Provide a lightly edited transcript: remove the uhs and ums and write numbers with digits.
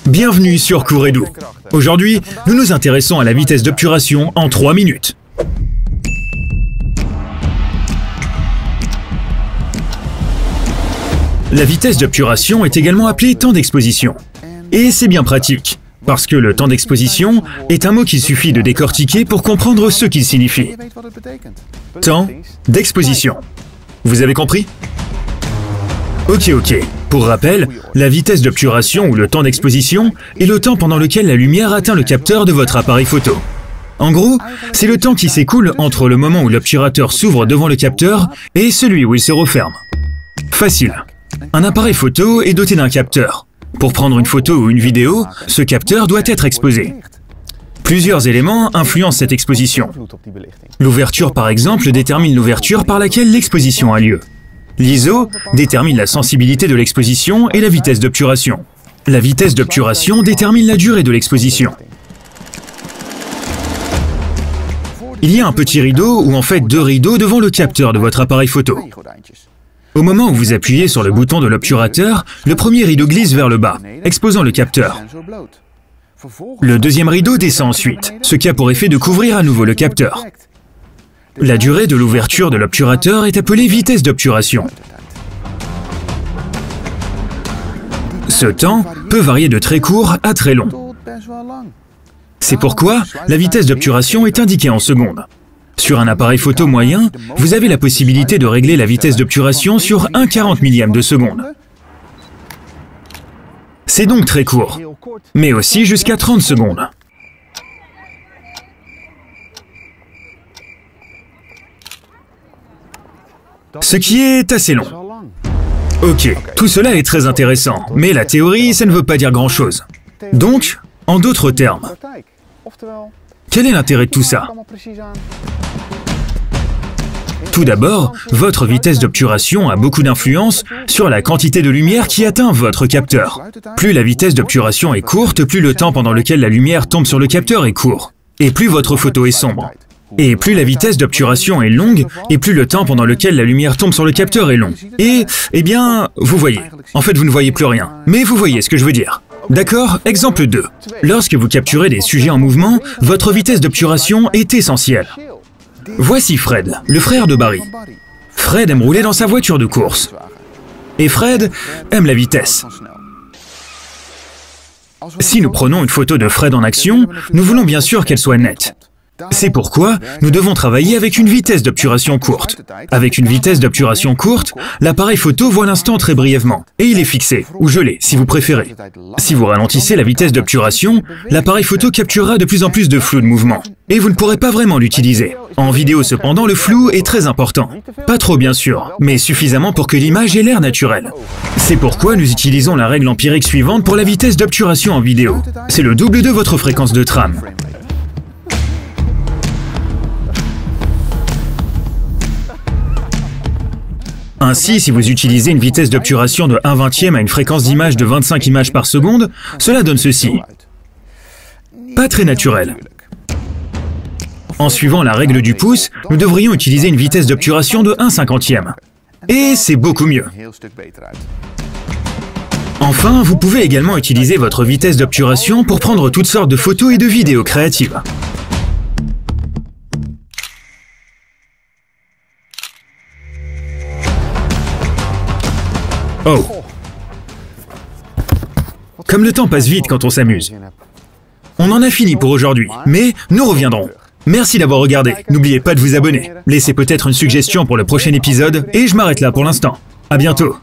Bienvenue sur Courredou. Aujourd'hui, nous nous intéressons à la vitesse d'obturation en 3 minutes. La vitesse d'obturation est également appelée temps d'exposition. Et c'est bien pratique, parce que le temps d'exposition est un mot qu'il suffit de décortiquer pour comprendre ce qu'il signifie. Temps d'exposition. Vous avez compris? Ok. Pour rappel, la vitesse d'obturation ou le temps d'exposition est le temps pendant lequel la lumière atteint le capteur de votre appareil photo. En gros, c'est le temps qui s'écoule entre le moment où l'obturateur s'ouvre devant le capteur et celui où il se referme. Facile. Un appareil photo est doté d'un capteur. Pour prendre une photo ou une vidéo, ce capteur doit être exposé. Plusieurs éléments influencent cette exposition. L'ouverture, par exemple, détermine l'ouverture par laquelle l'exposition a lieu. L'ISO détermine la sensibilité de l'exposition et la vitesse d'obturation. La vitesse d'obturation détermine la durée de l'exposition. Il y a un petit rideau, ou en fait 2 rideaux, devant le capteur de votre appareil photo. Au moment où vous appuyez sur le bouton de l'obturateur, le premier rideau glisse vers le bas, exposant le capteur. Le deuxième rideau descend ensuite, ce qui a pour effet de couvrir à nouveau le capteur. La durée de l'ouverture de l'obturateur est appelée vitesse d'obturation. Ce temps peut varier de très court à très long. C'est pourquoi la vitesse d'obturation est indiquée en secondes. Sur un appareil photo moyen, vous avez la possibilité de régler la vitesse d'obturation sur 1/40 millième de seconde. C'est donc très court, mais aussi jusqu'à 30 secondes. Ce qui est assez long. Ok, tout cela est très intéressant, mais la théorie, ça ne veut pas dire grand-chose. Donc, en d'autres termes, quel est l'intérêt de tout ça? Tout d'abord, votre vitesse d'obturation a beaucoup d'influence sur la quantité de lumière qui atteint votre capteur. Plus la vitesse d'obturation est courte, plus le temps pendant lequel la lumière tombe sur le capteur est court, et plus votre photo est sombre. Et plus la vitesse d'obturation est longue, et plus le temps pendant lequel la lumière tombe sur le capteur est long. Et, eh bien, vous voyez. En fait, vous ne voyez plus rien. Mais vous voyez ce que je veux dire. D'accord? Exemple 2. Lorsque vous capturez des sujets en mouvement, votre vitesse d'obturation est essentielle. Voici Fred, le frère de Barry. Fred aime rouler dans sa voiture de course. Et Fred aime la vitesse. Si nous prenons une photo de Fred en action, nous voulons bien sûr qu'elle soit nette. C'est pourquoi nous devons travailler avec une vitesse d'obturation courte. Avec une vitesse d'obturation courte, l'appareil photo voit l'instant très brièvement, et il est fixé, ou gelé, si vous préférez. Si vous ralentissez la vitesse d'obturation, l'appareil photo capturera de plus en plus de flou de mouvement, et vous ne pourrez pas vraiment l'utiliser. En vidéo cependant, le flou est très important. Pas trop bien sûr, mais suffisamment pour que l'image ait l'air naturelle. C'est pourquoi nous utilisons la règle empirique suivante pour la vitesse d'obturation en vidéo. C'est le double de votre fréquence de trame. Ainsi, si vous utilisez une vitesse d'obturation de 1/20 à une fréquence d'image de 25 images par seconde, cela donne ceci. Pas très naturel. En suivant la règle du pouce, nous devrions utiliser une vitesse d'obturation de 1/50. Et c'est beaucoup mieux. Enfin, vous pouvez également utiliser votre vitesse d'obturation pour prendre toutes sortes de photos et de vidéos créatives. Oh! Comme le temps passe vite quand on s'amuse. On en a fini pour aujourd'hui, mais nous reviendrons. Merci d'avoir regardé. N'oubliez pas de vous abonner. Laissez peut-être une suggestion pour le prochain épisode, et je m'arrête là pour l'instant. À bientôt!